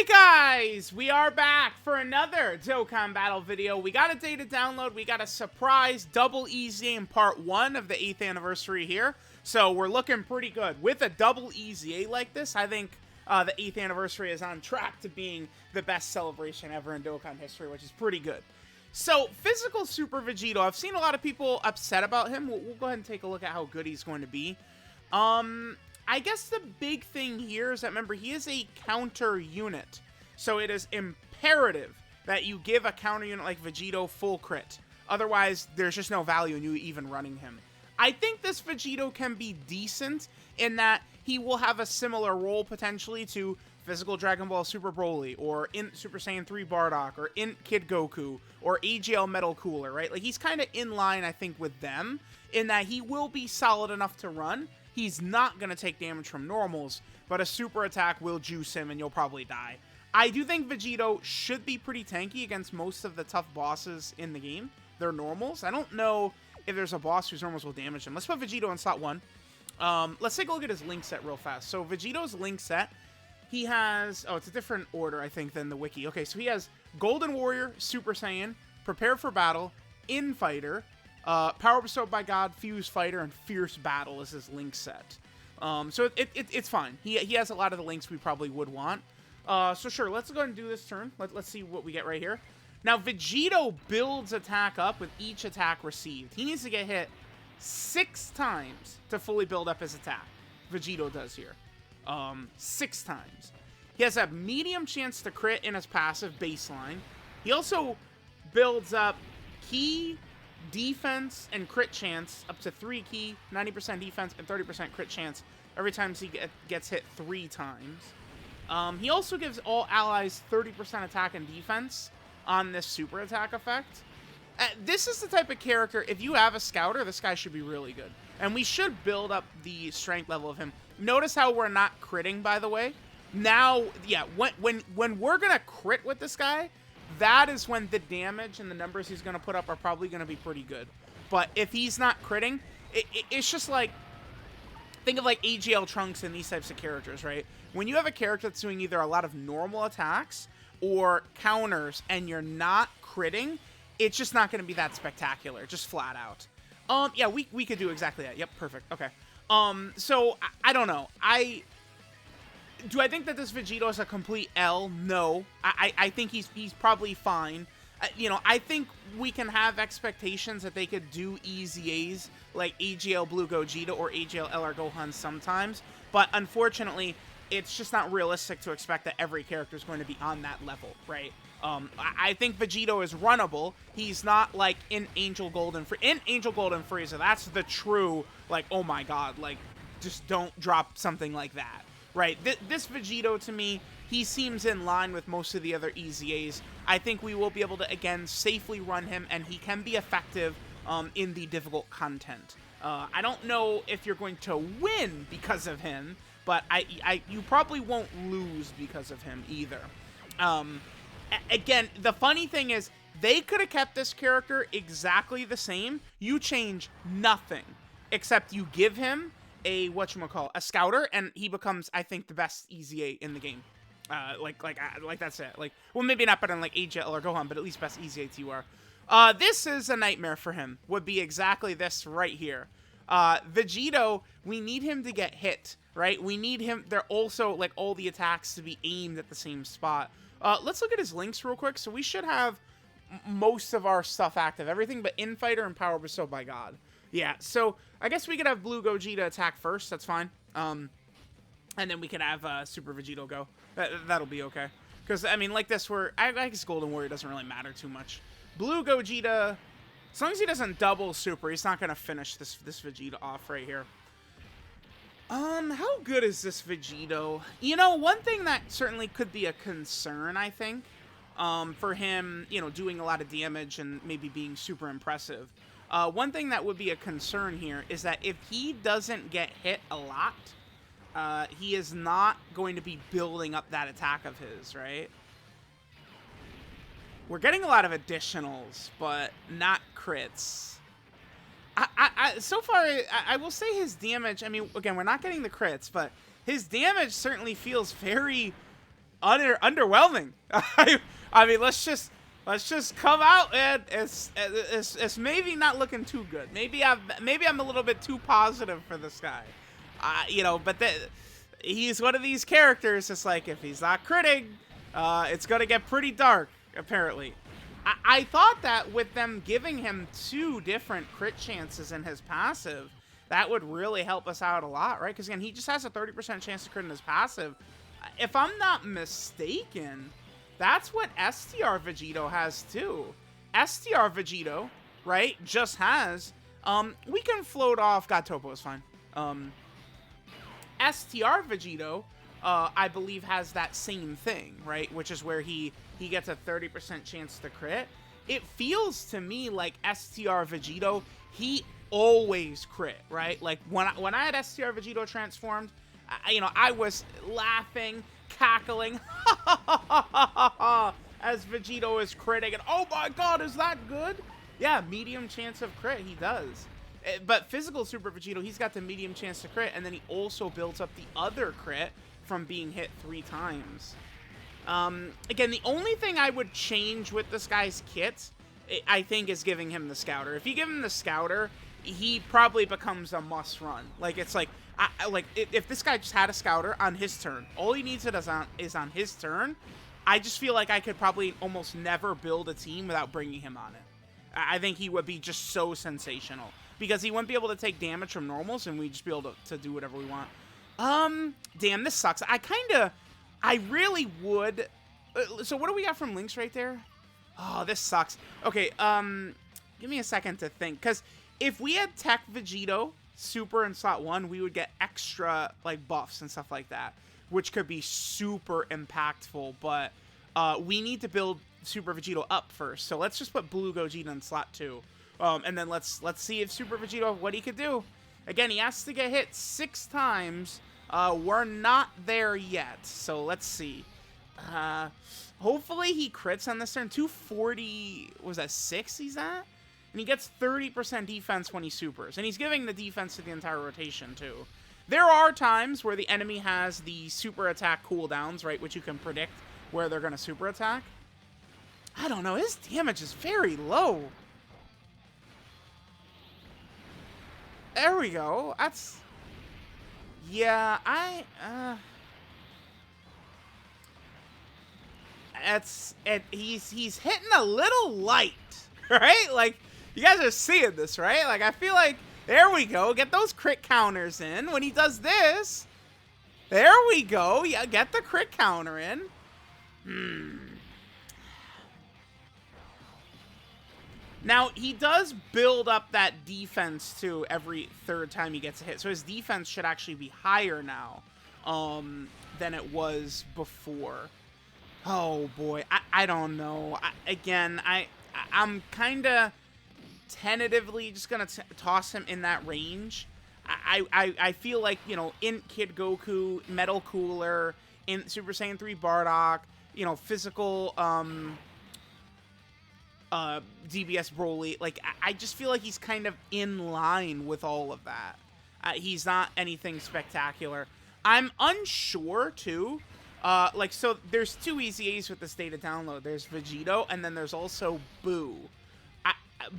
Guys, we are back for another Dokkan battle video. We got a day to download. We got a surprise double EZA in part 1 of the 8th anniversary here. So we're looking pretty good. With a double EZA like this, I think the 8th anniversary is on track to being the best celebration ever in Dokkan history, which is pretty good. So, Physical Super Vegito, I've seen a lot of people upset about him. We'll go ahead and take a look at how good he's going to be. I guess the big thing here is that, remember, he is a counter unit. So it is imperative that you give a counter unit like Vegito full crit. Otherwise, there's just no value in you even running him. I think this Vegito can be decent in that he will have a similar role potentially to Physical Dragon Ball Super Broly, or in Super Saiyan 3 Bardock, or in Kid Goku, or AGL Metal Cooler, right? Like, he's kind of in line, I think, with them, in that he will be solid enough to run. He's not going to take damage from normals, but a super attack will juice him and you'll probably die. I do think Vegito should be pretty tanky against most of the tough bosses in the game. They're normals. I don't know if there's a boss whose normals will damage him. Let's put Vegito in slot 1. Let's take a look at his link set real fast. So Vegito's link set, he has... Oh, it's a different order, I think, than the wiki. Okay, so he has Golden Warrior, Super Saiyan, Prepare for Battle, Infighter, Power Bestowed by God, Fuse Fighter, and Fierce Battle is his link set. So it's fine. He has a lot of the links we probably would want. So sure, let's go ahead and do this turn. Let's see what we get right here. Now, Vegito builds attack up with each attack received. He needs to get hit 6 times to fully build up his attack. Vegito does here. 6 times. He has a medium chance to crit in his passive baseline. He also builds up key, defense, and crit chance up to 3 key, 90% defense, and 30% crit chance every time he gets hit 3 times. He also gives all allies 30% attack and defense on this super attack effect. This is the type of character, if you have a scouter, this guy should be really good. And we should build up the strength level of him. Notice how we're not critting, by the way. Now, yeah, when we're going to crit with this guy, that is when the damage and the numbers he's going to put up are probably going to be pretty good. But if he's not critting, it's just like, think of like AGL Trunks and these types of characters, right? When you have a character that's doing either a lot of normal attacks or counters and you're not critting, it's just not going to be that spectacular, just flat out. Yeah, we could do exactly that. Yep, perfect. Okay. So I don't know. Do I think that this Vegito is a complete L? No. I think he's probably fine. You know, I think we can have expectations that they could do EZAs like AGL Blue Gogeta or AGL LR Gohan sometimes, but unfortunately, it's just not realistic to expect that every character is going to be on that level, right? I think Vegito is runnable. He's not like in Angel Gold and Frieza. That's the true, like, oh my god, like, just don't drop something like that. Right, this Vegito, to me, he seems in line with most of the other EZAs. I think we will be able to, again, safely run him, and he can be effective in the difficult content. I don't know if you're going to win because of him, but you probably won't lose because of him either. Again, the funny thing is, they could have kept this character exactly the same. You change nothing, except you give him a scouter, and he becomes, I think, the best EZA in the game. Like that's it. Like, well, maybe not better than like AGL or Gohan, but at least best EZA TUR. This is a nightmare for him. Would be exactly this right here. Vegito, we need him to get hit, right? We need him. They're also like all the attacks to be aimed at the same spot. Let's look at his links real quick. So we should have most of our stuff active, everything but Infighter and Power Bestowed by God. Yeah, so I guess we could have Blue Gogeta attack first. That's fine. And then we could have Super Vegito go. That'll be okay. Because, I mean, like this, I guess Golden Warrior doesn't really matter too much. Blue Gogeta, as long as he doesn't double Super, he's not going to finish this Vegeta off right here. How good is this Vegito? You know, one thing that certainly could be a concern, I think, for him, you know, doing a lot of damage and maybe being super impressive. One thing that would be a concern here is that if he doesn't get hit a lot, he is not going to be building up that attack of his, right? We're getting a lot of additionals, but not crits. So far, I will say his damage, I mean, again, we're not getting the crits, but his damage certainly feels very underwhelming. I mean, let's just come out, and it's maybe not looking too good. Maybe I'm a little bit too positive for this guy. You know, but he's one of these characters. It's like, if he's not critting, it's gonna get pretty dark, apparently. I thought that with them giving him 2 different crit chances in his passive, that would really help us out a lot, right? Because again, he just has a 30% chance to crit in his passive. If I'm not mistaken, that's what STR Vegito has too. STR Vegito, right, just has, we can float off, God Topo is fine. STR Vegito, I believe, has that same thing, right? Which is where he gets a 30% chance to crit. It feels to me like STR Vegito, he always crit, right? Like when I had STR Vegito transformed, you know, I was laughing, cackling, as Vegito is critting, and oh my god, is that good? Yeah, medium chance of crit, he does. But physical Super Vegito, he's got the medium chance to crit, and then he also builds up the other crit from being hit 3 times. Again, the only thing I would change with this guy's kit, I think, is giving him the Scouter. If you give him the Scouter, he probably becomes a must-run. Like, it's like, if this guy just had a Scouter on his turn, all he needs it is on his turn, I just feel like I could probably almost never build a team without bringing him on it. I think he would be just so sensational, because he wouldn't be able to take damage from normals, and we'd just be able to do whatever we want. Damn, this sucks. I really would. So what do we got from links right there? Oh, this sucks. Okay, give me a second to think, because if we had Tech Vegito Super in slot 1, we would get extra, like, buffs and stuff like that, which could be super impactful, but we need to build Super Vegito up first. So let's just put Blue Gogeta in slot 2. And then let's see if Super Vegito, what he could do. Again, he has to get hit 6 times. We're not there yet, so let's see. Hopefully he crits on this turn. 240, was that 6 he's at? And he gets 30% defense when he supers. And he's giving the defense to the entire rotation, too. There are times where the enemy has the super attack cooldowns, right, which you can predict where they're going to super attack. I don't know, his damage is very low. There we go. That's... Yeah, he's hitting a little light, right? Like, you guys are seeing this, right? Like, I feel like, there we go. Get those crit counters in. When he does this, there we go. Yeah, get the crit counter in. Now, he does build up that defense, too, every 3rd time he gets a hit. So his defense should actually be higher now than it was before. Oh, boy. I don't know. I'm kind of tentatively just going to toss him in that range. I feel like, you know, in Kid Goku, Metal Cooler, in Super Saiyan 3 Bardock, you know, physical... DBS Broly, like, I just feel like he's kind of in line with all of that. He's not anything spectacular. I'm unsure, too. Like, so there's 2 EZAs with this data download. There's Vegito, and then there's also Boo.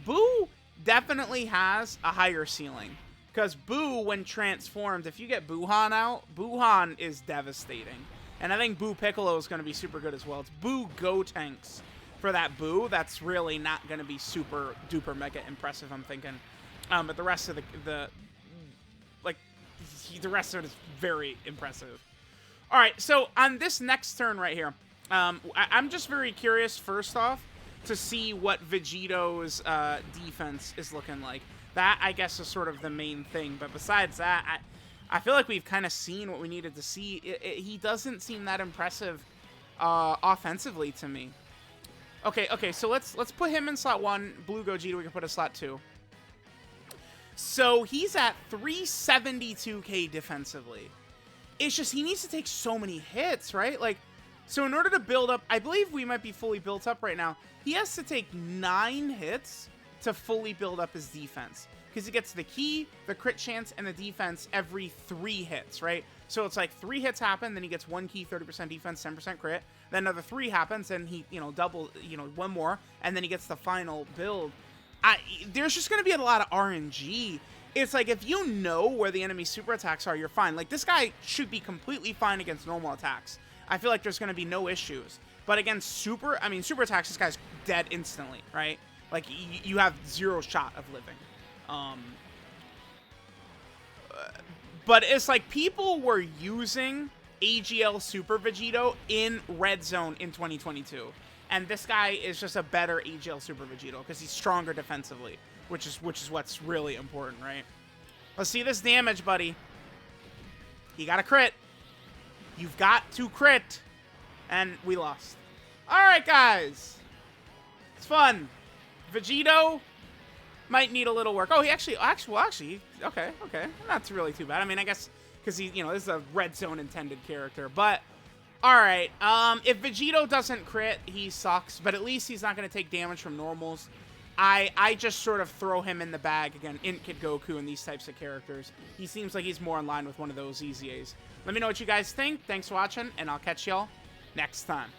Boo definitely has a higher ceiling. Because Boo, when transformed, if you get Buhan out, Buhan is devastating. And I think Boo Piccolo is going to be super good as well. It's Boo Gotenks. For that Boo, that's really not going to be super duper mega impressive, I'm thinking. But the rest of the rest of it is very impressive. All right, so on this next turn right here, I'm just very curious, first off, to see what Vegito's defense is looking like. That, I guess, is sort of the main thing. But besides that, I feel like we've kind of seen what we needed to see. He doesn't seem that impressive offensively to me. Okay, so let's put him in slot 1. Blue Gogeta we can put in slot 2. So he's at 372k defensively. It's just he needs to take so many hits, right? Like, so in order to build up, I believe we might be fully built up right now. He has to take 9 hits to fully build up his defense. because he gets the key, the crit chance, and the defense every 3 hits, right? So it's like 3 hits happen, then he gets 1 key, 30% defense, 10% crit. Then another 3 happens, and he, double, 1 more, and then he gets the final build. There's just going to be a lot of RNG. It's like, if you know where the enemy super attacks are, you're fine. Like, this guy should be completely fine against normal attacks. I feel like there's going to be no issues. But against super attacks, this guy's dead instantly, right? Like, you have 0 shot of living. But it's like, people were using AGL Super Vegito in Red Zone in 2022. And this guy is just a better AGL Super Vegito because he's stronger defensively, which is what's really important, right? Let's see this damage, buddy. He got a crit. You've got to crit. And we lost. All right, guys. It's fun. Vegito might need a little work. Oh, he actually, okay. Not really too bad. I mean, I guess because he, this is a Red Zone intended character. But, all right. If Vegito doesn't crit, he sucks. But at least he's not going to take damage from normals. I just sort of throw him in the bag again, Int Kid Goku and these types of characters. He seems like he's more in line with one of those EZAs. Let me know what you guys think. Thanks for watching, and I'll catch y'all next time.